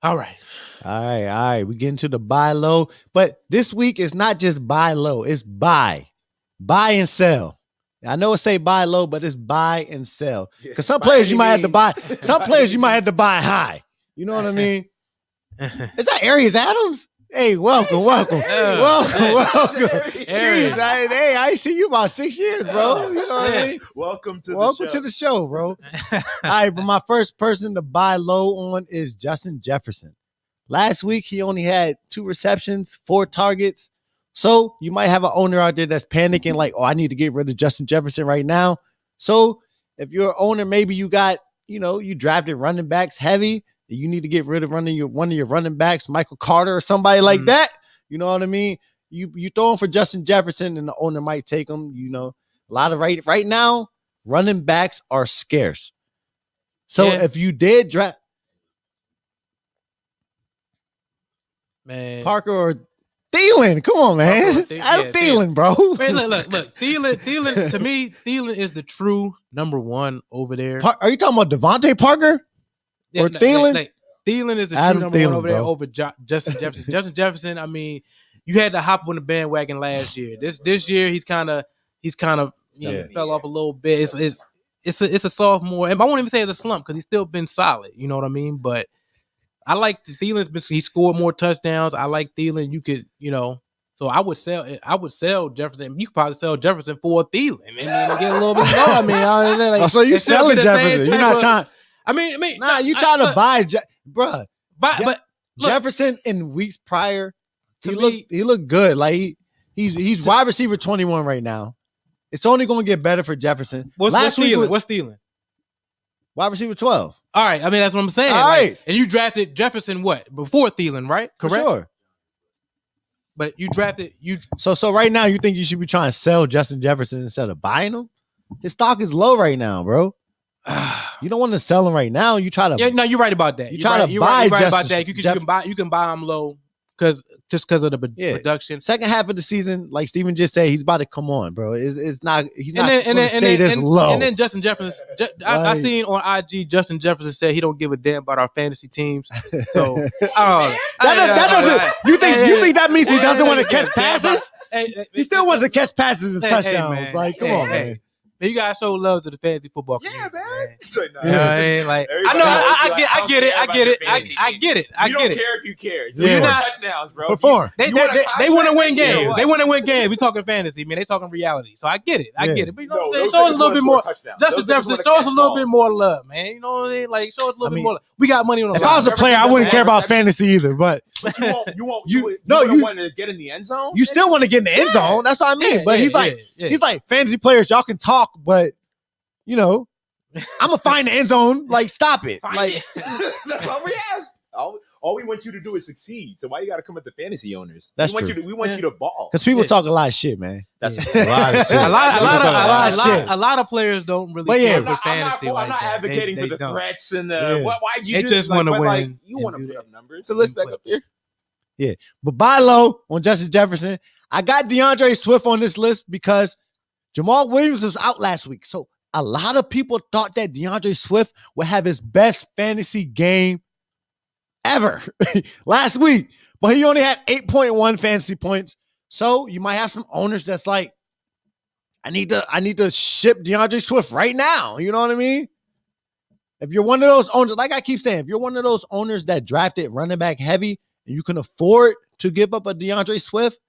All right. All right. We get into the buy low. But this week is not just buy low, it's buy. Buy and sell. I know it say buy low, but it's buy and sell. Because some players you might have to buy. Some players you might have to buy high. You know what I mean? Is that Arias Adams? Hey, welcome. Jeez, I ain't seen you about 6 years, bro. You know what I mean? Welcome to the show, bro. All right, but my first person to buy low on is Justin Jefferson. Last week, he only had 2 receptions, 4 targets. So you might have an owner out there that's panicking like, oh, I need to get rid of Justin Jefferson right now. So if you're an owner, maybe you got, you drafted running backs heavy. You need to get rid of one of your running backs, Michael Carter or somebody like that. You know what I mean? You throw him for Justin Jefferson and the owner might take him. A lot of right now, running backs are scarce. So if you did draft Parker or Thielen, come on, man. Adam Thielen, bro. Man, look. Thielen, to me, Thielen is the true number one over there. Are you talking about Devontae Parker? Or Thielen? Thielen is the true number one over there over Justin Jefferson. Justin Jefferson, I mean, you had to hop on the bandwagon last year. This year he's kind of fell off a little bit. It's a sophomore, and I won't even say it's a slump because he's still been solid. You know what I mean? But I like he scored more touchdowns. I like Thielen. You could, so I would sell Jefferson. You could probably sell Jefferson for Thielen and then get a little bit more. So you selling Jefferson? You're not trying. You trying to buy, bruh. But Jefferson in weeks prior, he looked good. Like he's wide receiver 21 right now. It's only going to get better for Jefferson. What's Thielen? Wide receiver 12. All right, that's what I'm saying. All right, and you drafted Jefferson before Thielen, right? Correct. Sure. But you drafted you. So right now you think you should be trying to sell Justin Jefferson instead of buying him? His stock is low right now, bro. You don't want to sell him right now. You try to. Yeah, no, you're right about that. You try to buy. You're right about that. You can buy him low because of the production. Second half of the season, like Steven just said, he's about to come on, bro. He's not going to stay this low. And then Justin Jefferson, I seen on IG, Justin Jefferson said he don't give a damn about our fantasy teams. So that doesn't. You think that means he doesn't want to catch passes? He still wants to catch passes and touchdowns. Like, come on, man. Man, you gotta show love to the fantasy football community. Yeah, man. I get it. You don't care if you care. You're not touchdowns, bro. Perform. They want to win games. They want to win games. We talking fantasy, man. They talking reality. So I get it. But you know what I'm saying? Show us a little bit more. Justin Jefferson, show us a little bit more love, man. You know what I mean? Like, show us a little bit more love. We got money on the line. If I was a player, I wouldn't care about fantasy either. But you want to get in the end zone. You still want to get in the end zone. That's what I mean. But he's like fantasy players. Y'all can talk, but I'm gonna find the end zone. Like, stop it. That's all we asked. All we want you to do is succeed. So why you got to come at the fantasy owners? That's true. We want you to ball. Because people talk a lot of shit, man. That's a lot of shit. A lot of players don't really care for fantasy. I'm not advocating for the threats and the why you just want to win. Like, you want to put up numbers. So let's back up here. Yeah, but buy low on Justin Jefferson. I got DeAndre Swift on this list because Jamal Williams was out last week. So a lot of people thought that DeAndre Swift would have his best fantasy game ever last week, but he only had 8.1 fantasy points. So you might have some owners that's like, I need to ship DeAndre Swift right now. You know what I mean? If you're one of those owners, like I keep saying, if you're one of those owners that drafted running back heavy and you can afford to give up a DeAndre Swift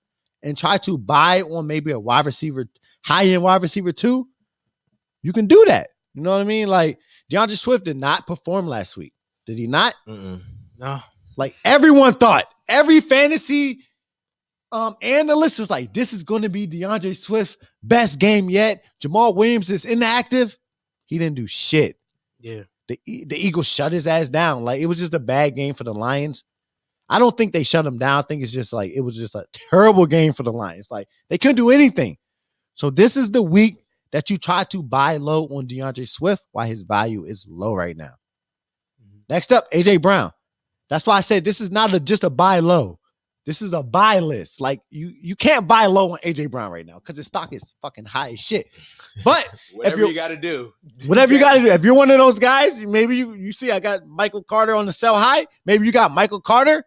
and try to buy on maybe a wide receiver, high-end wide receiver too, you can do that. You know what I mean? Like, DeAndre Swift did not perform last week. Did he not? No. Like, everyone thought, every fantasy analyst was like, this is going to be DeAndre Swift's best game yet. Jamal Williams is inactive. He didn't do shit. Yeah. The Eagles shut his ass down. Like, it was just a bad game for the Lions. I don't think they shut him down. I think it's just like, it was just a terrible game for the Lions. Like, they couldn't do anything. So this is the week that you try to buy low on DeAndre Swift while his value is low right now. Next up, A.J. Brown. That's why I said this is not just a buy low. This is a buy list. Like you can't buy low on AJ Brown right now because his stock is fucking high as shit. But whatever you got to do, whatever you got to do. If you're one of those guys, maybe you see I got Michael Carter on the sell high. Maybe you got Michael Carter,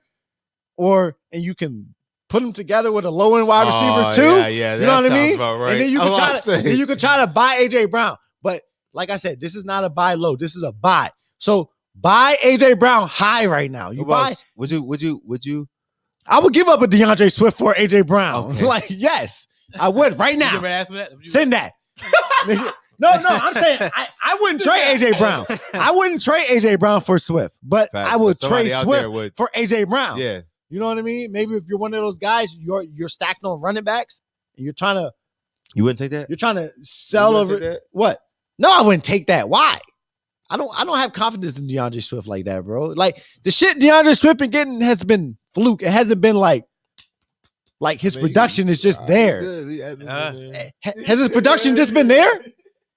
and you can put them together with a low end wide receiver too. Yeah, you know what I mean? Right. And then you can try to buy AJ Brown. But like I said, this is not a buy low. This is a buy. So buy AJ Brown high right now. You buy? Would you? I would give up a DeAndre Swift for AJ Brown. Okay. Like, yes, I would right now. Send that. No, I'm saying I wouldn't trade AJ Brown. I wouldn't trade AJ Brown for Swift, but I would trade Swift for AJ Brown. Yeah. You know what I mean? Maybe if you're one of those guys, you're stacked on running backs, and you're trying to. You wouldn't take that? You're trying to sell over what? No, I wouldn't take that. Why? I don't have confidence in DeAndre Swift like that, bro. Like the shit DeAndre Swift been getting has been fluke. It hasn't been like his production is just there. Has his production just been there?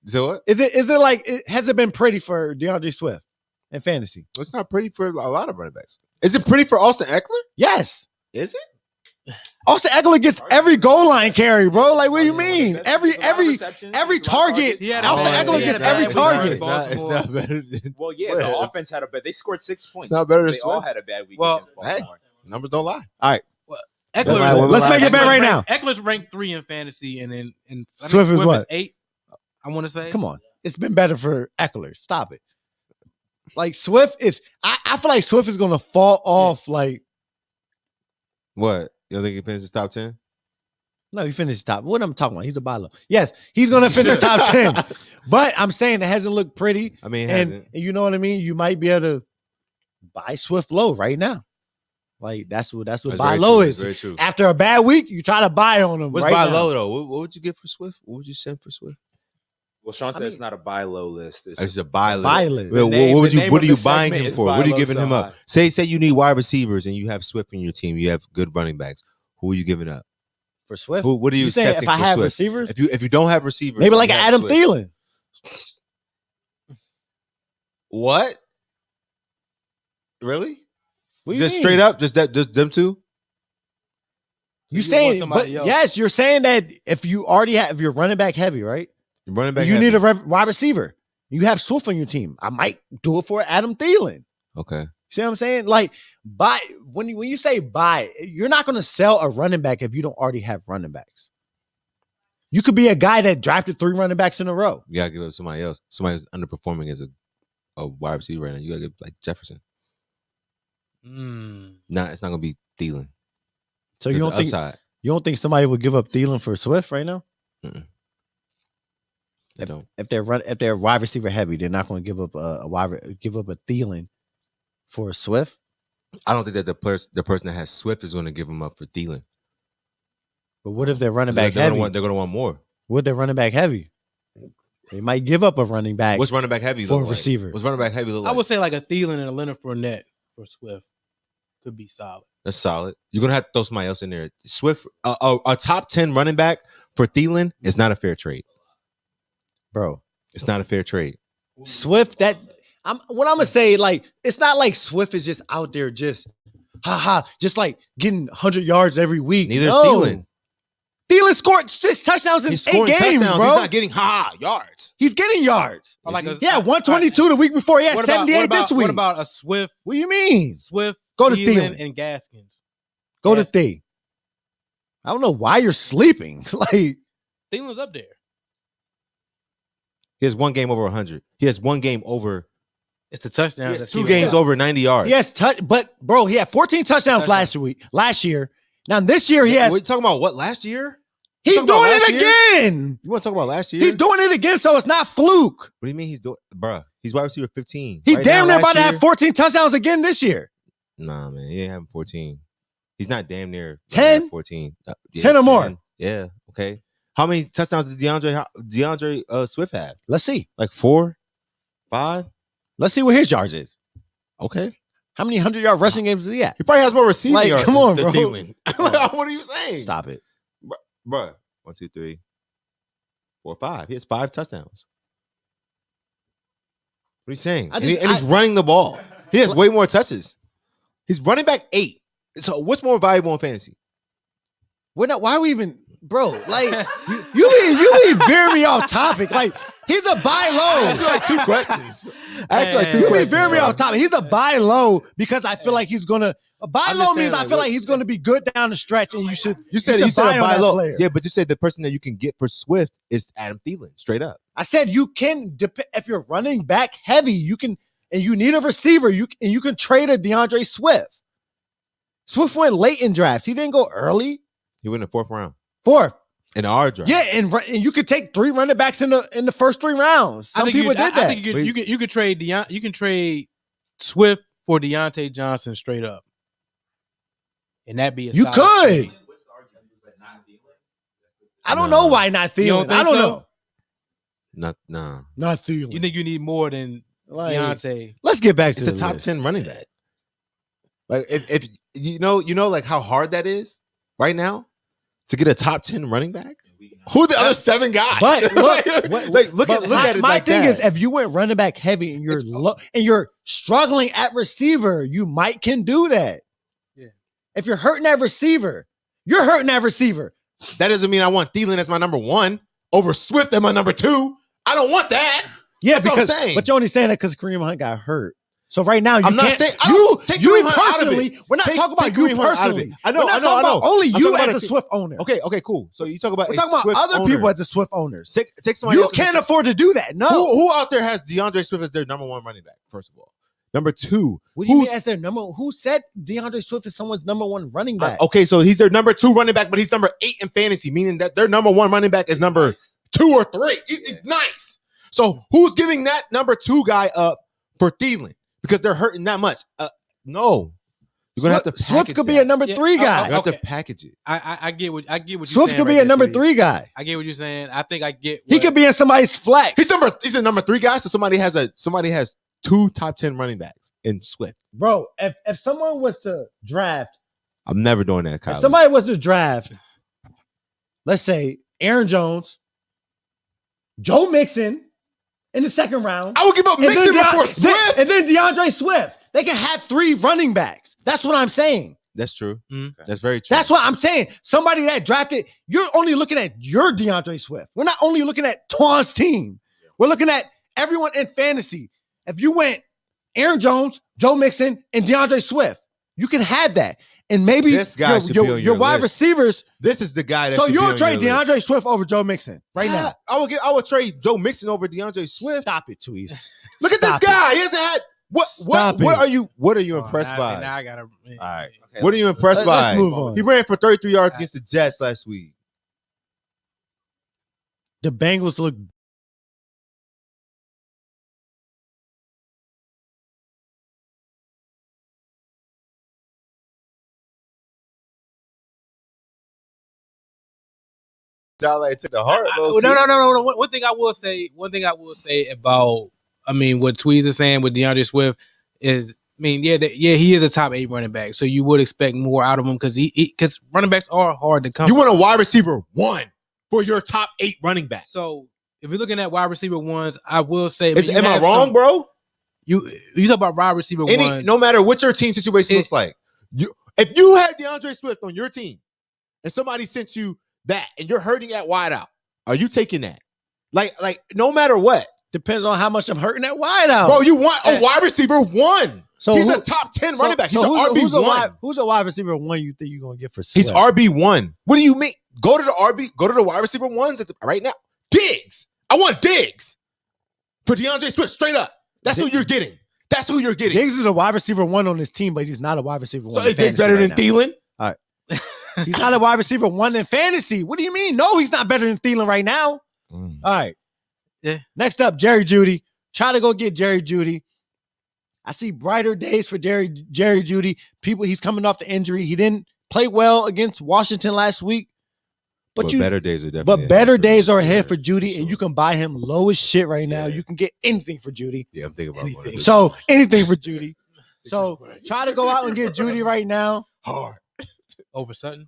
So what? Is it like has it been pretty for DeAndre Swift in fantasy? It's not pretty for a lot of running backs. Is it pretty for Austin Eckler? Yes. Is it? Austin Eckler gets every goal line carry, bro. Like, what do you mean? Every target. Austin Eckler gets every target. It's not better than well, yeah, the offense had a bad. They scored 6 points. It's not better than They all had a bad week. Well, hey, numbers don't lie. All right. Eckler, let's make it bet right now. Eckler's ranked 3 in fantasy, and in Swift is what? 8. I want to say. Come on, it's been better for Eckler. Stop it. Like Swift is, I feel like Swift is gonna fall off. Like what? You don't think he finishes top 10? No, he finished top. What I'm talking about? He's a buy low. Yes, he's gonna finish top 10. But I'm saying it hasn't looked pretty. I mean, it and you know what I mean. You might be able to buy Swift low right now. Like that's what buy low is. Very true. After a bad week, you try to buy on him. What's right buy now. low though? What would you get for Swift? What would you send for Swift? Well, Sean said it's not a buy low list. It's a buy list. Buy list. What are you buying him for? What are you giving him up? Say you need wide receivers and you have Swift in your team. You have good running backs. Who are you giving up for Swift? What are you saying? accepting If I for have Swift? receivers, if you don't have receivers, maybe like an Adam Swift. Thielen. What? Really? What Just straight up, just them two. You saying, but yes, you're saying that if you already have, if you're running back heavy, right? You're running back. You heavy. need a wide receiver. You have Swift on your team. I might do it for Adam Thielen. Okay. See what I'm saying? Like buy when you say buy, you're not going to sell a running back if you don't already have running backs. You could be a guy that drafted 3 running backs in a row. You gotta give it to somebody else. Somebody who's underperforming as a wide receiver right now. You gotta give like Jefferson. Nah, it's not gonna be Thielen. So you don't think somebody would give up Thielen for Swift right now? They don't. If they're wide receiver heavy, they're not going to give up a Thielen for a Swift. I don't think that the person that has Swift is going to give him up for Thielen. But what if they're running back heavy? They're going to want more. What if they're running back heavy? They might give up a running back. What's running back heavy for look a like? receiver? What's running back heavy look like? I would say like a Thielen and a Leonard Fournette for Swift could be solid. That's solid. You're gonna have to throw somebody else in there. Swift, a top 10 running back for Thielen is not a fair trade, bro. It's not a fair trade. Swift, what I'm gonna say, like it's not like Swift is just out there just just like getting 100 yards every week. Neither is Thielen. Thielen scored 6 touchdowns in 8 games, bro. He's not getting yards. He's getting yards. Like 122 the week before. He had 78 this week. What about a Swift? What do you mean? Swift, go to Thielen and Gaskins. Go to Thielen. I don't know why you're sleeping. Like Thielen's up there. He has 1 game over 100. He has 1 game over. It's the touchdowns. 2 games over 90 yards. Yes, but bro, he had 14 touchdowns last year. Now this year he has. We're talking about what last year? He's doing it again. You want to talk about last year? He's doing it again, so it's not fluke. What do you mean he's doing, bruh? He's wide receiver 15. He's damn near about to have 14 touchdowns again this year. Nah, man, he ain't having 14. He's not damn near 10, 14, 10 or more. Yeah, okay. How many touchdowns did DeAndre Swift have? Let's see, like 4, 5. Let's see what his yards is. Okay. How many 100-yard rushing games is he at? He probably has more receiving yards. Come on, bro. Thielen. What are you saying? Stop it, bro. 1, 2, 3, 4, 5. He has 5 touchdowns. What are you saying? And he's running the ball. He has way more touches. He's running back 8. So what's more valuable in fantasy? We're not. Why are we even, bro? Like you veer me off topic. Like he's a buy low. That's like 2 questions. You veer me off topic. He's a buy low because I feel like he's gonna. A buy low means I feel like he's gonna be good down the stretch, and you should. You said a buy low. Yeah, but you said the person that you can get for Swift is Adam Thielen, straight up. I said you can if you're running back heavy, you can, and you need a receiver. You can trade a DeAndre Swift. Swift went late in drafts. He didn't go early. He went in the 4th round. 4th. In our draft. Yeah, and you could take 3 running backs in the first 3 rounds. Some people did that. I think you could trade you can trade Swift for Deontay Johnson straight up, and that'd be you could. Trade. I don't know why not Thielen. I don't know. Not Thielen. You think you need more than Deontay? Let's get back to the top 10 running back. Like if you know like how hard that is right now to get a top 10 running back. Who are the other 7 guys? But look at it. My thing is, if you went running back heavy and you're struggling at receiver, you can do that. Yeah. If you're hurting that receiver, you're hurting that receiver. That doesn't mean I want Thielen as my number 1 over Swift as my number 2. I don't want that. Yeah, that's what I'm saying. But you're only saying that because Kareem Hunt got hurt. So right now, I'm not saying you personally. We're not talking about you personally. I know. Only you as a Swift owner. Okay, cool. So you talk about we're talking about other people as the Swift owners. Take somebody. You can't afford to do that. No. Who out there has DeAndre Swift as their number 1 running back? First of all, number 2. What do you mean as their number? Who said DeAndre Swift is someone's number 1 running back? Okay, so he's their number 2 running back, but he's number 8 in fantasy, meaning that their number 1 running back is number 2 or 3. It's nice. So who's giving that number 2 guy up for Thielen? Because they're hurting that much. No. You're going to have to package Swift could be a number 3 guy. You have to package it. I get what you're saying. Swift could be a number 3 guy. I get what you're saying. I think I get he could be in somebody's flex. He's a number 3 guy, so somebody has 2 top 10 running backs in Swift. Bro, if someone was to draft, I'm never doing that, Kyle. If somebody was to draft, let's say Aaron Jones, Joe Mixon in the 2nd round. I would give up Mixon before Swift. And then DeAndre Swift. They can have 3 running backs. That's what I'm saying. That's true. Mm-hmm. That's very true. That's what I'm saying. Somebody that drafted, you're only looking at your DeAndre Swift. We're not only looking at Twan's team. We're looking at everyone in fantasy. If you went Aaron Jones, Joe Mixon, and DeAndre Swift, you can have that. And maybe this guy your wide receivers. This is the guy that. So you'll trade DeAndre Swift over Joe Mixon right now. I would trade Joe Mixon over DeAndre Swift. Stop it, Tweez. Look at this guy. He hasn't had what are you impressed by? Now I gotta. All right. Okay, what are you impressed by? Let's move on. He ran for 33 yards against the Jets last week. The Bengals look. Took the heart. No. One thing I will say about, what Tweez is saying with DeAndre Swift is, he is a top 8 running back, so you would expect more out of him because running backs are hard to come. You want a wide receiver 1 for your top 8 running back. So if you're looking at wide receiver 1s, I will say, am I wrong, bro? You talk about wide receiver 1s. No matter what your team situation looks like, if you had DeAndre Swift on your team and somebody sent you that and you're hurting at wideout, are you taking that? Like no matter what. Depends on how much I'm hurting at wideout. Bro, you want a wide receiver 1. So he's a top 10 running back. He's an RB1. Who's a wide receiver 1 you think you're gonna get for Swift? He's RB1. What do you mean? Go to the wide receiver 1s right now. Diggs. I want Diggs for DeAndre Swift straight up. That's who you're getting. Diggs is a wide receiver 1 on this team, but he's not a wide receiver 1. So is Diggs better than Thielen? All right. He's not a wide receiver 1 in fantasy. What do you mean? No, he's not better than Thielen right now. All right. Yeah. Next up, Jerry Judy. Try to go get Jerry Judy. I see brighter days for Jerry Judy. He's coming off the injury. He didn't play well against Washington last week. But better days are definitely. But better days are ahead for Judy, and you can buy him low as shit right now. You can get anything for Judy. Yeah, I'm thinking about anything. So anything for Judy. So try to go out and get Judy right now. Hard. Over Sutton?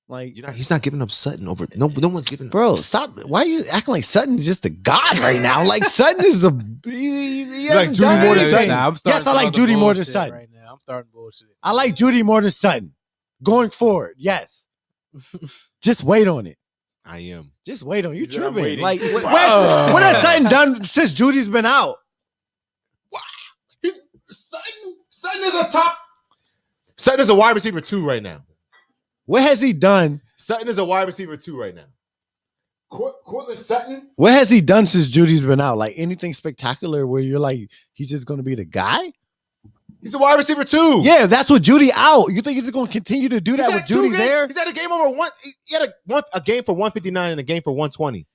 Like, he's not giving up Sutton over. No one's giving. Bro, stop! Why are you acting like Sutton is just a god right now? Like Sutton is he like Judy more than Sutton. Yes, I like Judy more than Sutton. Right now. I'm starting bullshit. I like Judy more than Sutton. Going forward, yes. Just wait on it. I am. Just wait on it. You He said, I'm tripping. waiting. Like, what has Sutton done since Judy's been out? Sutton is a top. Sutton is a wide receiver 2 right now. What has he done? Sutton is a wide receiver 2 right now. Cortland Sutton. What has he done since Judy's been out? Like anything spectacular where you're like, he's just going to be the guy? He's a wide receiver 2. Yeah, that's with Judy out. You think he's just going to continue to do that with Judy there? He's had a game over one. He had a game for 159 and a game for 120.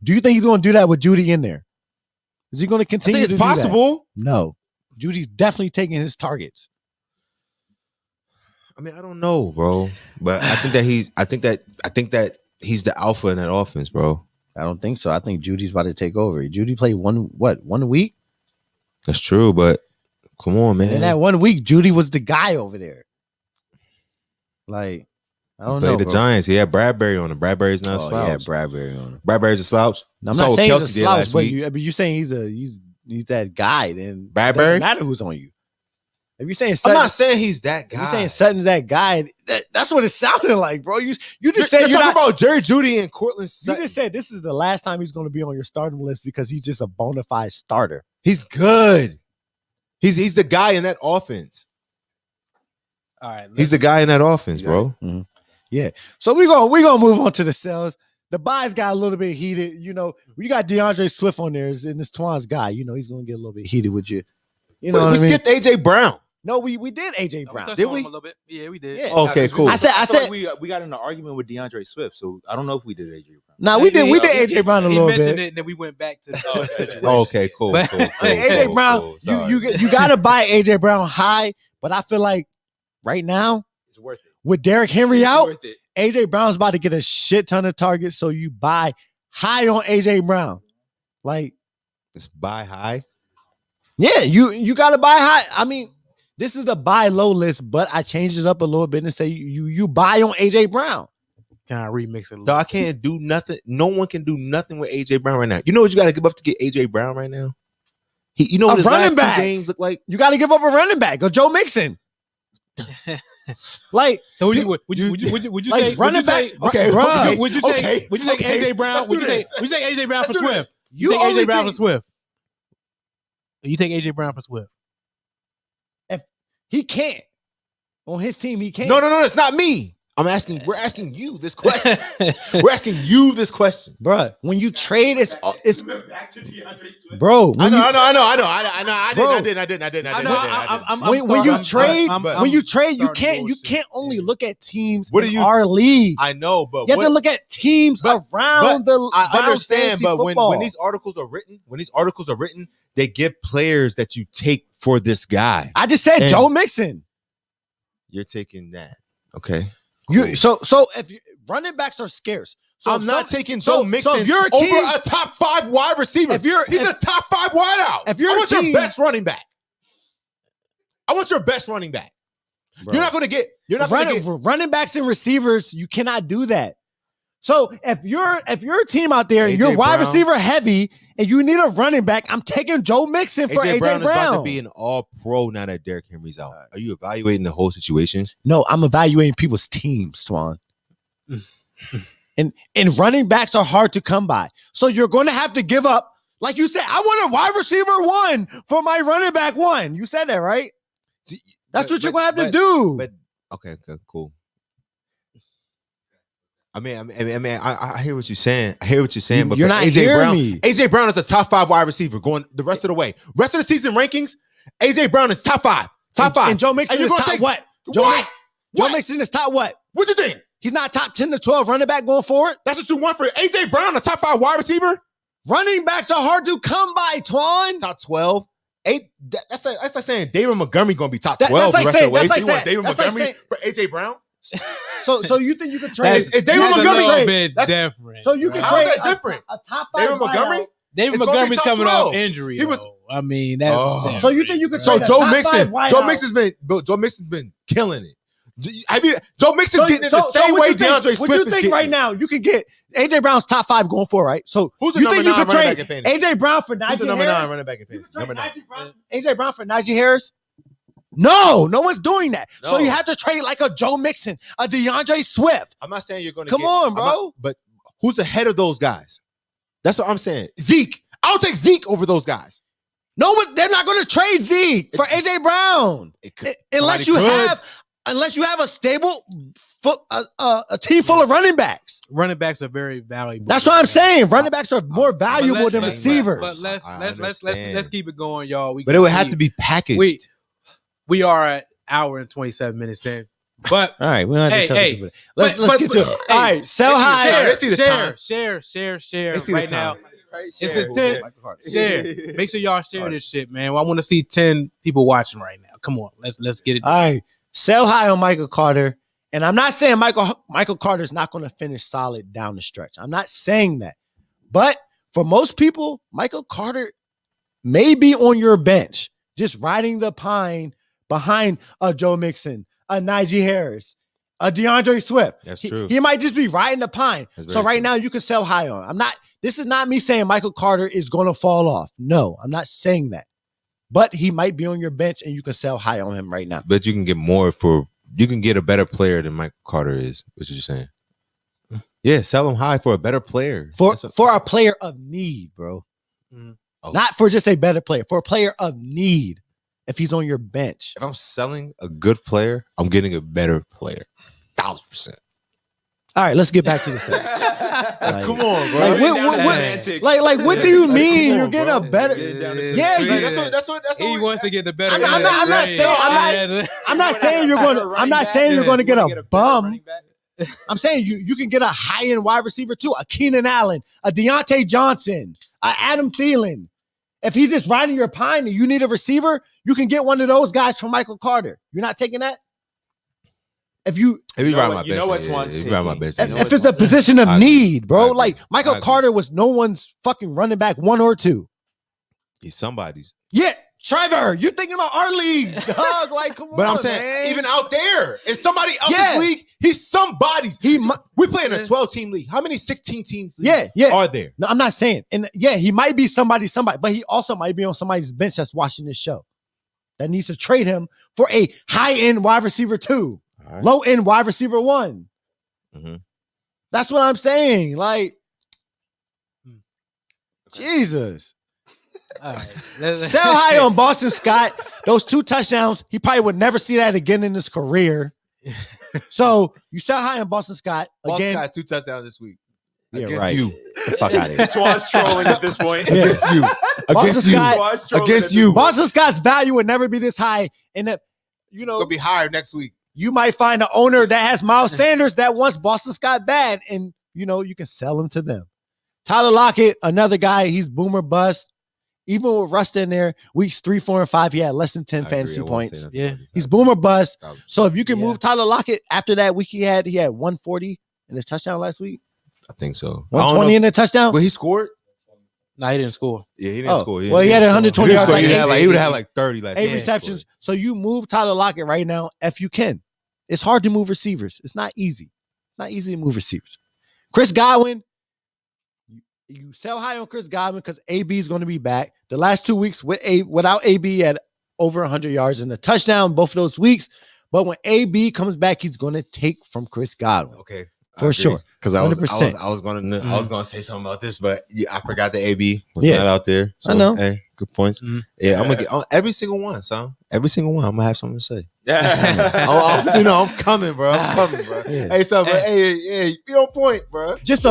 Do you think he's going to do that with Judy in there? Is he going to I continue think it's possible. No. Judy's definitely taking his targets. I mean, I don't know, bro. But I think that he's the alpha in that offense, bro. I don't think so. I think Judy's about to take over. Judy played one week? That's true, but come on, man. In that 1 week, Judy was the guy over there. Like, I don't know. The Giants. He had Bradbury on him. Bradbury's not a slouch. Yeah, Bradbury on him. Bradbury's a slouch. No, I'm not saying he's a slouch, but you're saying he's that guy. Then Bradbury? It doesn't matter who's on you. If you're saying I'm not saying he's that guy. If you're saying Sutton's that guy, that's what it sounded like, bro. You just said you're talking about Jerry Judy and Cortland Sutton. You just said this is the last time he's going to be on your starting list because he's just a bona fide starter. He's good. He's the guy in that offense. All right, he's the guy in that offense, bro. Mm-hmm. Yeah. So we're gonna move on to the sales. The buys got a little bit heated. You know, we got DeAndre Swift on there, and this Twan's guy. You know, he's gonna get a little bit heated with you. You know, we skipped AJ Brown. No, we did AJ Brown. Did we? A little bit. Yeah, we did. Yeah. Okay, cool. I said we got in an argument with DeAndre Swift, so I don't know if we did AJ Brown. No, we did AJ Brown a little bit. He mentioned it, and then we went back to the Swift situation. Okay, cool. But- cool, I mean, AJ Brown, you got to buy AJ Brown high, but I feel like right now It's worth it. with Derrick Henry out, Worth it. AJ Brown's about to get a shit ton of targets, so you buy high on AJ Brown. Like, Just buy high. yeah, you got to buy high. I mean, this is the buy low list, but I changed it up a little bit and say you buy on AJ Brown. Can I remix it a little? Dog, I can't do nothing. No one can do nothing with AJ Brown right now. You know what you got to give up to get AJ Brown right now? You know what his last 2 games look like? You got to give up a running back or Joe Mixon. Like, so would you like take running back? Okay, bro. Would you take AJ Brown? Would you take AJ Brown for Swift? You take AJ Brown for Swift. You take AJ Brown for Swift. If he can't on his team, he can't. No, it's not me. We're asking you this question. We're asking you this question, Bro, when you trade, it's back to DeAndre Swift. bro. I didn't. When you trade, you can't only look at teams in our league. I know, but you have to look at teams around the. I understand, but football. when these articles are written, they give players that you take for this guy. I just said Joe Mixon. You're taking that, okay? Cool. So if running backs are scarce, so I'm not taking Joe Mixon if you're a team, over a top 5 wide receiver. He's a top 5 wideout. If you're I want your best running back. I want your best running back. Bro. You're not going to get running backs and receivers. You cannot do that. So if you're a team out there and you're wide receiver heavy and you need a running back, I'm taking Joe Mixon for AJ Brown. Is about to be an all-pro now that Derrick Henry's out. Are you evaluating the whole situation? No, I'm evaluating people's teams, Twan. and running backs are hard to come by. So you're going to have to give up. Like you said, I want a wide receiver 1 for my running back 1. You said that, right? That's what you're going to have to do. But okay, cool. I hear what you're saying. But you're not hearing me. AJ Brown is a top 5 wide receiver going the rest of the way. Rest of the season rankings, AJ Brown is top 5. Top 5. And Joe Mixon is top what? Joe Mixon is top what? What you think? He's not top 10 to 12 running back going forward? That's what you want for AJ Brown, a top 5 wide receiver? Running backs are hard to come by, Twan. Top 12. That's like saying David Montgomery going to be top 12 the rest of the way. So you want David Montgomery for AJ Brown? So you think you could trade? Is David Montgomery a little bit different? So you can How trade is that different? A top 5 David Montgomery? David Montgomery's coming off injury. He was. I mean, that. So you think you could So trade Joe Mixon's been killing it. Joe Mixon's getting it the same way DeAndre Swift is getting. What you think right now? You can get AJ Brown's top 5 going for, right? So who's the number 9 running back in fantasy? AJ Brown for Najee Harris? Who's the number 9 running back in fantasy? AJ Brown for Najee Harris? No one's doing that. No. So you have to trade like a Joe Mixon, a DeAndre Swift. I'm not saying you're going to Come on, bro. but who's ahead of those guys? That's what I'm saying. Zeke. I'll take Zeke over those guys. No, they're not going to trade Zeke for AJ Brown unless you have a stable a team full of running backs. Running backs are very valuable. That's what I'm saying. Running backs are more valuable than receivers. But let's keep it going, y'all. But it would have to be packaged. We are at hour and 27 minutes in. But all right, we don't have to tell people. Let's get to it. All right, sell high. Share right now. It's a 10. Share. Make sure y'all share this shit, man. I want to see 10 people watching right now. Come on, let's get it. All right, sell high on Michael Carter. And I'm not saying Michael Carter's not going to finish solid down the stretch. I'm not saying that. But for most people, Michael Carter may be on your bench, just riding the pine behind a Joe Mixon, a Najee Harris, a DeAndre Swift. That's true. He might just be riding the pine. So right now you can sell high on. This is not me saying Michael Carter is going to fall off. No, I'm not saying that. But he might be on your bench and you can sell high on him right now. But you can get you can get a better player than Michael Carter is, what you're saying. Yeah, sell him high for a better player. For a player of need, bro. Mm-hmm. Oh. Not for just a better player, for a player of need. If he's on your bench. If I'm selling a good player, I'm getting a better player. 1,000%. All right, let's get back to the set. Come on, bro. What do you mean you're getting a better? That's what he wants to get the better. I'm not saying you're going to get a bum. I'm saying you can get a high-end wide receiver too, a Keenan Allen, a Deontay Johnson, a Adam Thielen. If he's just riding your pine and you need a receiver, you can get one of those guys from Michael Carter. You're not taking that? If it's a position of need, bro. Like Michael Carter was no one's fucking running back 1 or 2. He's somebody's. Yeah, Trevor, you're thinking about our league, dog. Like, come on, but I'm saying, man. Even out there, in somebody else's league, he's somebody's. We play in a 12-team league. How many 16-team leagues are there? No, I'm not saying. And he might be somebody, but he also might be on somebody's bench that's watching this show that needs to trade him for a high-end wide receiver 2. Right. Low-end wide receiver 1. Mm-hmm. That's what I'm saying. Like, Jesus. All right. Sell high on Boston Scott. Those 2 touchdowns, he probably would never see that again in his career. So you sell high on Boston Scott. Boston Scott 2 touchdowns this week. Yeah, against right. you. Fuck out of here. Twas trolling at this point. Against you. Against you. Boston Scott's value would never be this high. And it's going to be higher next week. You might find an owner that has Miles Sanders that wants Boston Scott bad, and you can sell him to them. Tyler Lockett, another guy, he's boomer bust. Even with Rust in there, weeks 3, 4, and 5, he had less than 10 fantasy points. Yeah, he's boomer bust. So if you can move Tyler Lockett after that week, he had 140 in his touchdown last week. I think so. 120 in the touchdown. But he scored. No, he didn't score. Yeah, he didn't score. He had 120 yards. He would have had 30 last 8 receptions. So you move Tyler Lockett right now if you can. It's hard to move receivers. It's not easy. Not easy to move receivers. Chris Godwin, you sell high on Chris Godwin because AB is going to be back. The last 2 weeks without AB at over 100 yards and a touchdown both of those weeks. But when AB comes back, he's going to take from Chris Godwin. Okay. For sure. Because I was going to say something about this, but I forgot the AB was not out there. So, I know. Hey, good points. Mm-hmm. Yeah, I'm gonna get every single one, son. Every single one. I'm gonna have something to say. I'm coming, bro. I'm coming, bro. Yeah. Hey, son, but hey, you on point, bro. Just